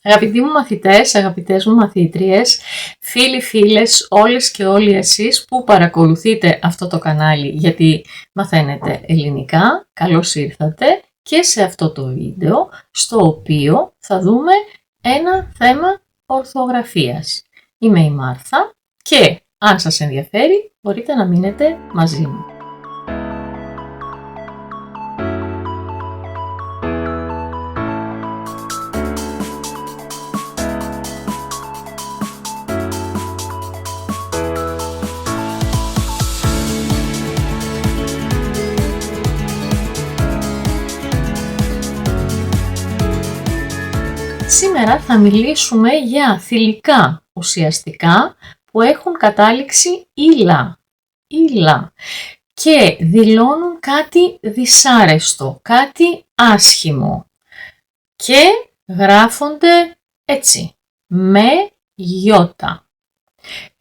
Αγαπητοί μου μαθητές, αγαπητές μου μαθήτριες, φίλοι, φίλες, όλες και όλοι εσείς που παρακολουθείτε αυτό το κανάλι γιατί μαθαίνετε ελληνικά, καλώς ήρθατε και σε αυτό το βίντεο στο οποίο θα δούμε ένα θέμα ορθογραφίας. Είμαι η Μάρθα και αν σας ενδιαφέρει μπορείτε να μείνετε μαζί μου. Σήμερα θα μιλήσουμε για θηλυκά ουσιαστικά που έχουν κατάληξη ήλα και δηλώνουν κάτι δυσάρεστο, κάτι άσχημο και γράφονται έτσι, με γιώτα.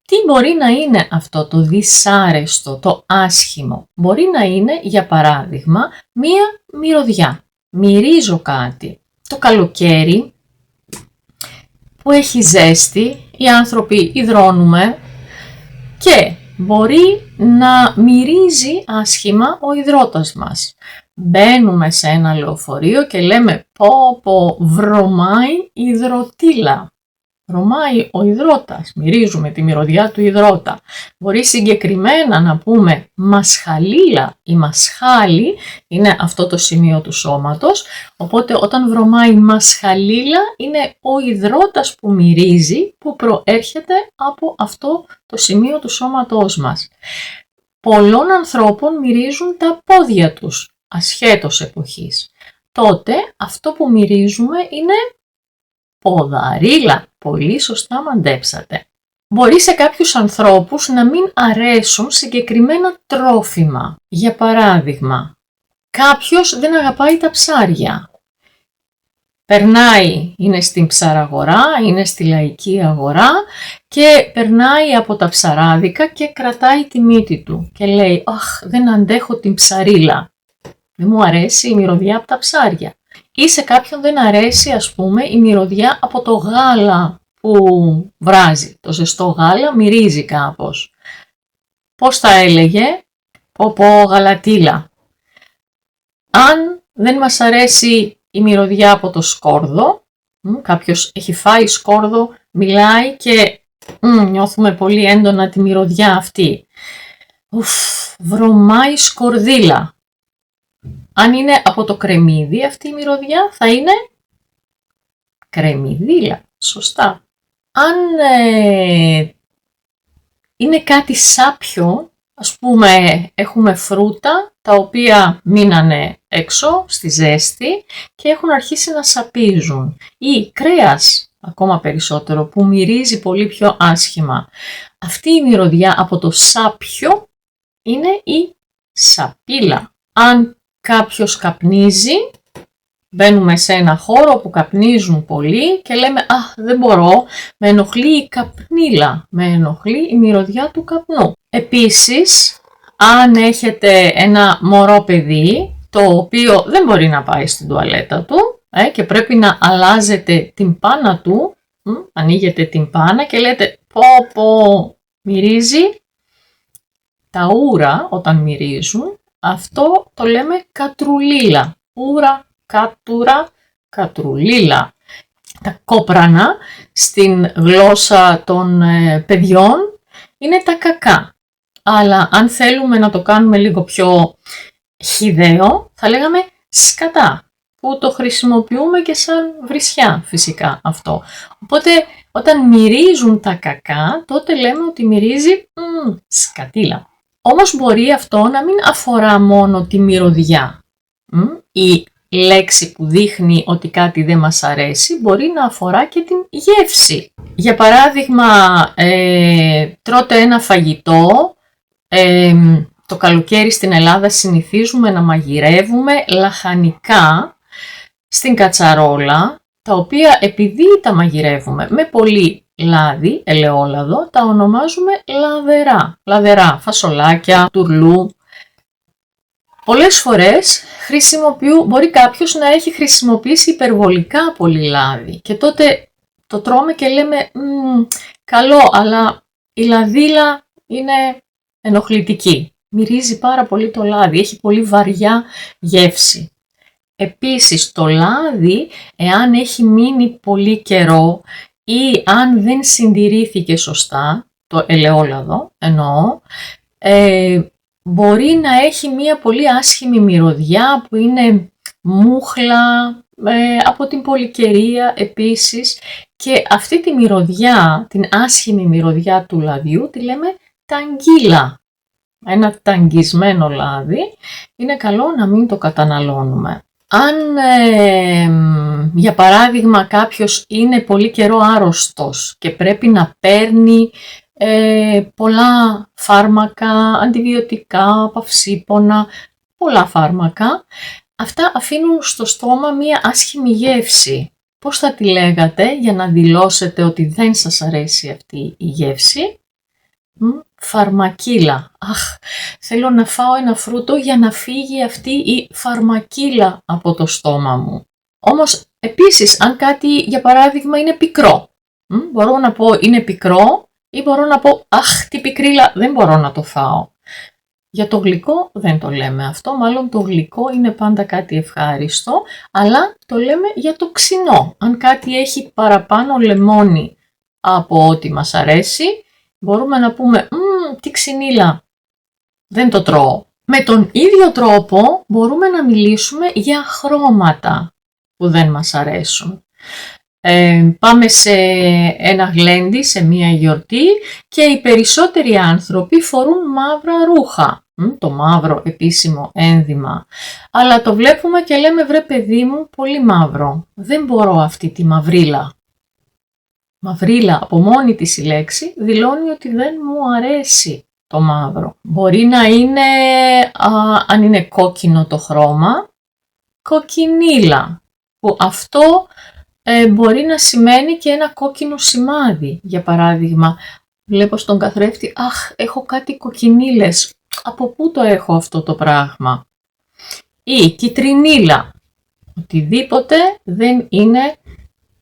Τι μπορεί να είναι αυτό το δυσάρεστο, το άσχημο? Μπορεί να είναι, για παράδειγμα, μία μυρωδιά. Μυρίζω κάτι. Το καλοκαίρι που έχει ζέστη, οι άνθρωποι υδρώνουμε και μπορεί να μυρίζει άσχημα ο υδρότας μας. Μπαίνουμε σε ένα λεωφορείο και λέμε πω βρωμάει υδροτήλα. Βρωμάει ο υδρότας, μυρίζουμε τη μυρωδιά του υδρότα. Μπορεί συγκεκριμένα να πούμε μασχαλίλα. Η μασχάλη είναι αυτό το σημείο του σώματος, οπότε όταν βρωμάει μασχαλίλα είναι ο υδρότας που μυρίζει, που προέρχεται από αυτό το σημείο του σώματός μας. Πολλών ανθρώπων μυρίζουν τα πόδια τους, ασχέτως εποχής. Τότε αυτό που μυρίζουμε είναι ποδαρίλα. Πολύ σωστά μαντέψατε. Μπορεί σε κάποιους ανθρώπους να μην αρέσουν συγκεκριμένα τρόφιμα. Για παράδειγμα, κάποιος δεν αγαπάει τα ψάρια. Περνάει, είναι στην ψαραγορά, είναι στη λαϊκή αγορά και περνάει από τα ψαράδικα και κρατάει τη μύτη του και λέει «Αχ, δεν αντέχω την ψαρίλα, δεν μου αρέσει η μυρωδιά από τα ψάρια». Ή σε κάποιον δεν αρέσει ας πούμε η μυρωδιά από το γάλα που βράζει. Το ζεστό γάλα μυρίζει κάπως. Πώς θα έλεγε? Πω γαλατήλα. Αν δεν μας αρέσει η μυρωδιά από το σκόρδο, κάποιος έχει φάει σκόρδο, μιλάει και νιώθουμε πολύ έντονα τη μυρωδιά αυτή. Βρωμάει σκορδίλα. Αν είναι από το κρεμμύδι αυτή η μυρωδιά θα είναι κρεμμυδίλα. Σωστά. Αν είναι κάτι σάπιο, ας πούμε έχουμε φρούτα τα οποία μείνανε έξω στη ζέστη και έχουν αρχίσει να σαπίζουν. Ή κρέας ακόμα περισσότερο που μυρίζει πολύ πιο άσχημα. Αυτή η μυρωδιά από το σάπιο είναι η σαπίλα. Αν κάποιος καπνίζει, μπαίνουμε σε ένα χώρο που καπνίζουν πολύ και λέμε «Αχ, δεν μπορώ, με ενοχλεί η καπνίλα, με ενοχλεί η μυρωδιά του καπνού». Επίσης, αν έχετε ένα μωρό παιδί, το οποίο δεν μπορεί να πάει στην τουαλέτα του και πρέπει να αλλάζετε την πάνα του, ανοίγετε την πάνα και λέτε «Πω, μυρίζει». Τα ούρα όταν μυρίζουν, αυτό το λέμε κατρουλίλα. Ούρα, κατρουλίλα. Τα κόπρανα στην γλώσσα των παιδιών είναι τα κακά. Αλλά αν θέλουμε να το κάνουμε λίγο πιο χυδαίο, θα λέγαμε σκατά, που το χρησιμοποιούμε και σαν βρισιά φυσικά αυτό. Οπότε όταν μυρίζουν τα κακά, τότε λέμε ότι μυρίζει σκατήλα. Όμως μπορεί αυτό να μην αφορά μόνο τη μυρωδιά. Η λέξη που δείχνει ότι κάτι δεν μας αρέσει μπορεί να αφορά και την γεύση. Για παράδειγμα, τρώτε ένα φαγητό, το καλοκαίρι στην Ελλάδα συνηθίζουμε να μαγειρεύουμε λαχανικά στην κατσαρόλα, τα οποία επειδή τα μαγειρεύουμε με πολύ λάδι, ελαιόλαδο, τα ονομάζουμε λαδερά. Λαδερά, φασολάκια, τουρλού. Πολλές φορές μπορεί κάποιος να έχει χρησιμοποιήσει υπερβολικά πολύ λάδι και τότε το τρώμε και λέμε καλό, αλλά η λαδίλα είναι ενοχλητική. Μυρίζει πάρα πολύ το λάδι, έχει πολύ βαριά γεύση. Επίσης το λάδι, εάν έχει μείνει πολύ καιρό ή αν δεν συντηρήθηκε σωστά, το ελαιόλαδο εννοώ, μπορεί να έχει μία πολύ άσχημη μυρωδιά που είναι μούχλα, από την πολυκαιρία επίσης, και αυτή τη μυρωδιά, την άσχημη μυρωδιά του λαδιού τη λέμε ταγγίλα. Ένα ταγγισμένο λάδι είναι καλό να μην το καταναλώνουμε. Αν για παράδειγμα κάποιος είναι πολύ καιρό άρρωστος και πρέπει να παίρνει πολλά φάρμακα, αντιβιωτικά, παυσίπονα, πολλά φάρμακα, αυτά αφήνουν στο στόμα μία άσχημη γεύση. Πώς θα τη λέγατε για να δηλώσετε ότι δεν σας αρέσει αυτή η γεύση? Φαρμακίλα. Αχ, θέλω να φάω ένα φρούτο για να φύγει αυτή η φαρμακίλα από το στόμα μου. Όμως επίσης αν κάτι για παράδειγμα είναι πικρό, μπορώ να πω είναι πικρό ή μπορώ να πω αχ τι πικρίλα, δεν μπορώ να το φάω. Για το γλυκό δεν το λέμε αυτό, μάλλον το γλυκό είναι πάντα κάτι ευχάριστο, αλλά το λέμε για το ξινό. Αν κάτι έχει παραπάνω λεμόνι από ό,τι μας αρέσει, μπορούμε να πούμε τι ξινίλα, δεν το τρώω. Με τον ίδιο τρόπο μπορούμε να μιλήσουμε για χρώματα που δεν μας αρέσουν. Πάμε σε ένα γλέντι, σε μία γιορτή και οι περισσότεροι άνθρωποι φορούν μαύρα ρούχα. Το μαύρο επίσημο ένδυμα. Αλλά το βλέπουμε και λέμε βρε παιδί μου πολύ μαύρο. Δεν μπορώ αυτή τη μαυρίλα. Μαυρίλα από μόνη της η λέξη δηλώνει ότι δεν μου αρέσει το μαύρο. Μπορεί να είναι, αν είναι κόκκινο το χρώμα, κοκκινίλα. Που αυτό μπορεί να σημαίνει και ένα κόκκινο σημάδι. Για παράδειγμα, βλέπω στον καθρέφτη, αχ, έχω κάτι κοκκινίλες. Από πού το έχω αυτό το πράγμα? Ή κιτρινίλα. Οτιδήποτε δεν είναι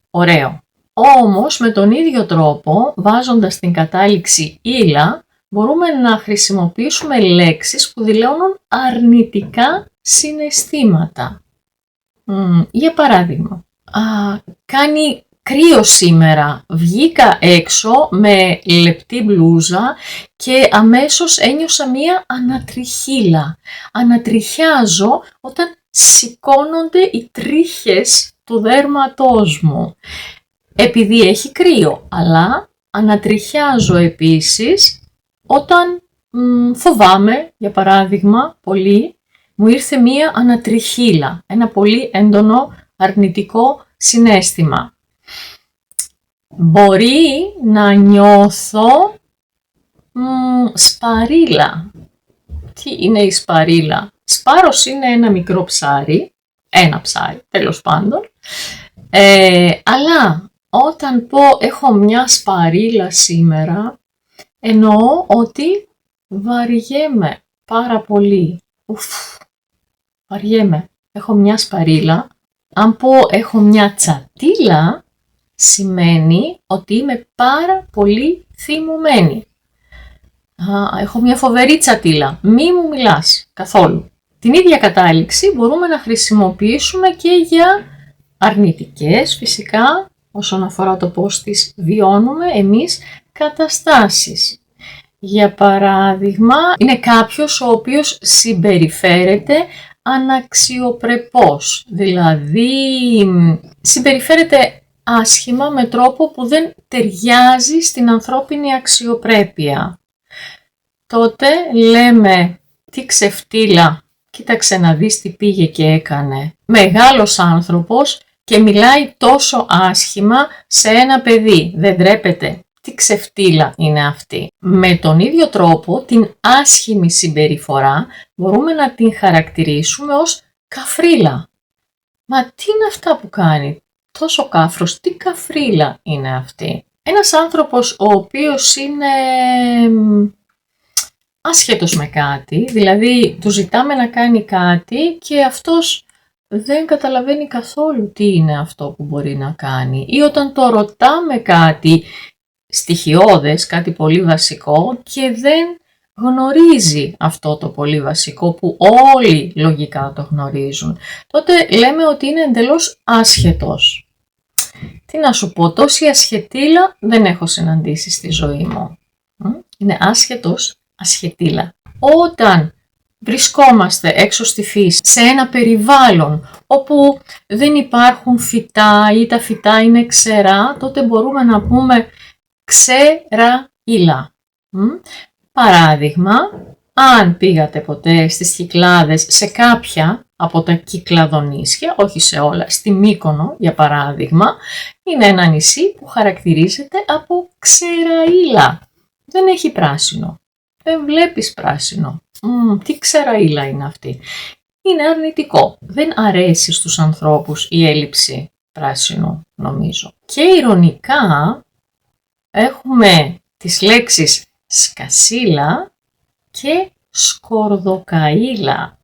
ωραίο. Όμως με τον ίδιο τρόπο, βάζοντας την κατάληξη ήλα, μπορούμε να χρησιμοποιήσουμε λέξεις που δηλώνουν αρνητικά συναισθήματα. Για παράδειγμα, κάνει κρύο σήμερα, βγήκα έξω με λεπτή μπλούζα και αμέσως ένιωσα μία ανατριχίλα. Ανατριχιάζω όταν σηκώνονται οι τρίχες του δέρματός μου. Επειδή έχει κρύο, αλλά ανατριχιάζω επίσης όταν φοβάμαι, για παράδειγμα, πολύ, μου ήρθε μία ανατριχίλα, ένα πολύ έντονο αρνητικό συναίσθημα. Μπορεί να νιώθω σπαρίλα. Τι είναι η σπαρίλα? Σπάρος είναι ένα μικρό ψάρι, ένα ψάρι τέλος πάντων, αλλά όταν πω έχω μια σπαρίλα σήμερα, εννοώ ότι βαριέμαι πάρα πολύ. Βαριέμαι, έχω μια σπαρίλα. Αν πω έχω μια τσατίλα, σημαίνει ότι είμαι πάρα πολύ θυμωμένη. Έχω μια φοβερή τσατίλα, μη μου μιλάς καθόλου. Την ίδια κατάληξη μπορούμε να χρησιμοποιήσουμε και για αρνητικές φυσικά, όσον αφορά το πώς τις βιώνουμε εμείς καταστάσεις. Για παράδειγμα, είναι κάποιος ο οποίος συμπεριφέρεται αναξιοπρεπώς, δηλαδή συμπεριφέρεται άσχημα με τρόπο που δεν ταιριάζει στην ανθρώπινη αξιοπρέπεια. Τότε λέμε τι ξεφτύλα, κοίταξε να δεις τι πήγε και έκανε. Μεγάλος άνθρωπος και μιλάει τόσο άσχημα σε ένα παιδί, δεν ντρέπεται. Τι ξεφτύλα είναι αυτή. Με τον ίδιο τρόπο την άσχημη συμπεριφορά μπορούμε να την χαρακτηρίσουμε ως καφρίλα. Μα τι είναι αυτά που κάνει? Τόσο κάφρος, τι καφρίλα είναι αυτή? Ένας άνθρωπος ο οποίος είναι άσχετος με κάτι, δηλαδή του ζητάμε να κάνει κάτι και αυτός δεν καταλαβαίνει καθόλου τι είναι αυτό που μπορεί να κάνει, ή όταν το ρωτάμε κάτι στοιχειώδες, κάτι πολύ βασικό και δεν γνωρίζει αυτό το πολύ βασικό που όλοι λογικά το γνωρίζουν, τότε λέμε ότι είναι εντελώς άσχετος. Τι να σου πω, τόση ασχετήλα δεν έχω συναντήσει στη ζωή μου. Είναι άσχετος, ασχετήλα. Όταν βρισκόμαστε έξω στη φύση, σε ένα περιβάλλον όπου δεν υπάρχουν φυτά ή τα φυτά είναι ξερά, τότε μπορούμε να πούμε ξεραήλα. Παράδειγμα, αν πήγατε ποτέ στις Κυκλάδες, σε κάποια από τα Κυκλαδονήσια, όχι σε όλα, στη Μύκονο για παράδειγμα, είναι ένα νησί που χαρακτηρίζεται από ξεραήλα. Δεν έχει πράσινο. Δεν βλέπεις πράσινο. Τι ξεραήλα είναι αυτή. Είναι αρνητικό. Δεν αρέσει στους ανθρώπους η έλλειψη πράσινου, νομίζω. Και ειρωνικά έχουμε τις λέξεις σκασίλα και σκορδοκαΐλα.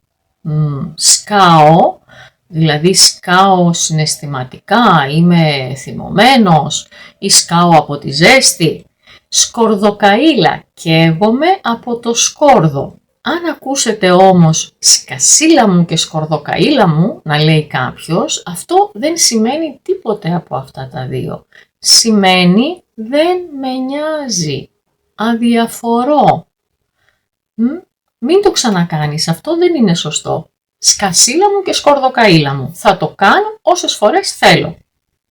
Σκάω, δηλαδή σκάω συναισθηματικά, είμαι θυμωμένος ή σκάω από τη ζέστη. Σκορδοκαΐλα, καίγομαι από το σκόρδο. Αν ακούσετε όμως σκασίλα μου και σκορδοκαΐλα μου, να λέει κάποιος, αυτό δεν σημαίνει τίποτε από αυτά τα δύο. Σημαίνει δεν με νοιάζει, αδιαφορώ. Μην το ξανακάνεις, αυτό δεν είναι σωστό. Σκασίλα μου και σκορδοκαΐλα μου, θα το κάνω όσες φορές θέλω.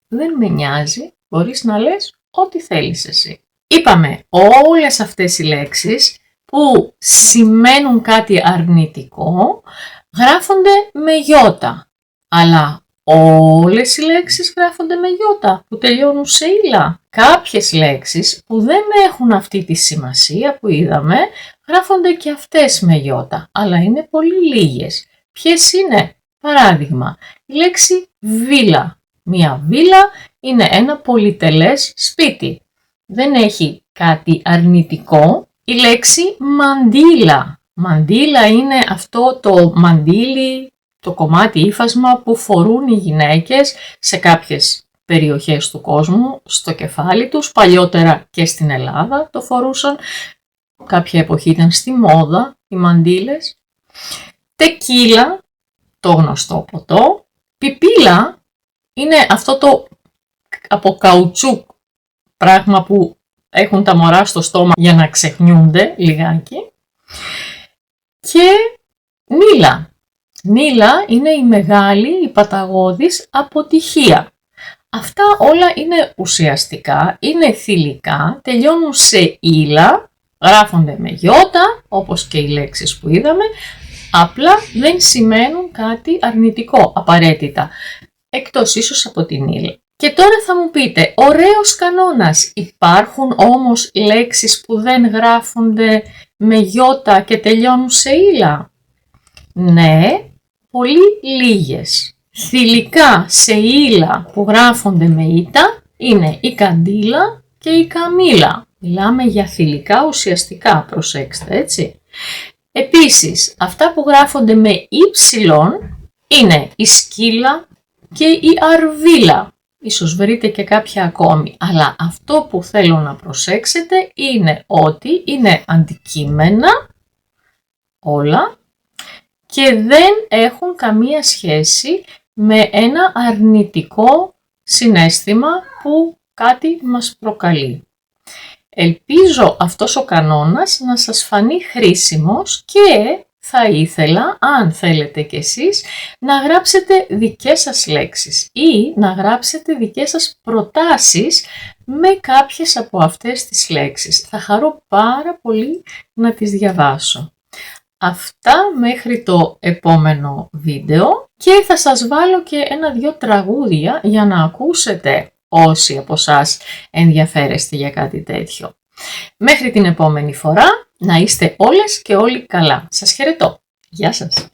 Δεν με νοιάζει, μπορείς να λες ό,τι θέλεις εσύ. Είπαμε όλες αυτές οι λέξεις που σημαίνουν κάτι αρνητικό γράφονται με γιώτα, αλλά όλες οι λέξεις γράφονται με γιώτα που τελειώνουν σε ήλα. Κάποιες λέξεις που δεν έχουν αυτή τη σημασία που είδαμε γράφονται και αυτές με γιώτα, αλλά είναι πολύ λίγες. Ποιες είναι? Παράδειγμα, η λέξη βίλα. Μια βίλα είναι ένα πολυτελές σπίτι. Δεν έχει κάτι αρνητικό. Η λέξη μαντίλα. Μαντίλα είναι αυτό το μαντίλι, το κομμάτι ύφασμα που φορούν οι γυναίκες σε κάποιες περιοχές του κόσμου, στο κεφάλι τους. Παλιότερα και στην Ελλάδα το φορούσαν. Κάποια εποχή ήταν στη μόδα οι μαντίλες. Τεκίλα, το γνωστό ποτό. Πιπίλα είναι αυτό το από καουτσούκ πράγμα που έχουν τα μωρά στο στόμα για να ξεχνιούνται λιγάκι. Και νύλα. Νύλα είναι η μεγάλη, η παταγώδης αποτυχία. Αυτά όλα είναι ουσιαστικά, είναι θηλυκά, τελειώνουν σε ήλα, γράφονται με γιώτα, όπως και οι λέξεις που είδαμε, απλά δεν σημαίνουν κάτι αρνητικό απαραίτητα, εκτός ίσως από την ήλα. Και τώρα θα μου πείτε, ωραίος κανόνας, υπάρχουν όμως λέξεις που δεν γράφονται με γιώτα και τελειώνουν σε ήλα? Ναι, πολύ λίγες. Θηλυκά σε ήλα που γράφονται με ήτα είναι η καντήλα και η καμήλα. Μιλάμε για θηλυκά ουσιαστικά, προσέξτε έτσι. Επίσης, αυτά που γράφονται με ύψιλον είναι η σκύλα και η αρβίλα. Ίσως βρείτε και κάποια ακόμη, αλλά αυτό που θέλω να προσέξετε είναι ότι είναι αντικείμενα όλα και δεν έχουν καμία σχέση με ένα αρνητικό συναίσθημα που κάτι μας προκαλεί. Ελπίζω αυτός ο κανόνας να σας φανεί χρήσιμος και θα ήθελα, αν θέλετε κι εσείς, να γράψετε δικές σας λέξεις ή να γράψετε δικές σας προτάσεις με κάποιες από αυτές τις λέξεις. Θα χαρώ πάρα πολύ να τις διαβάσω. Αυτά μέχρι το επόμενο βίντεο και θα σας βάλω και 1-2 τραγούδια για να ακούσετε όσοι από εσάς ενδιαφέρεστε για κάτι τέτοιο. Μέχρι την επόμενη φορά, να είστε όλες και όλοι καλά. Σας χαιρετώ. Γεια σας.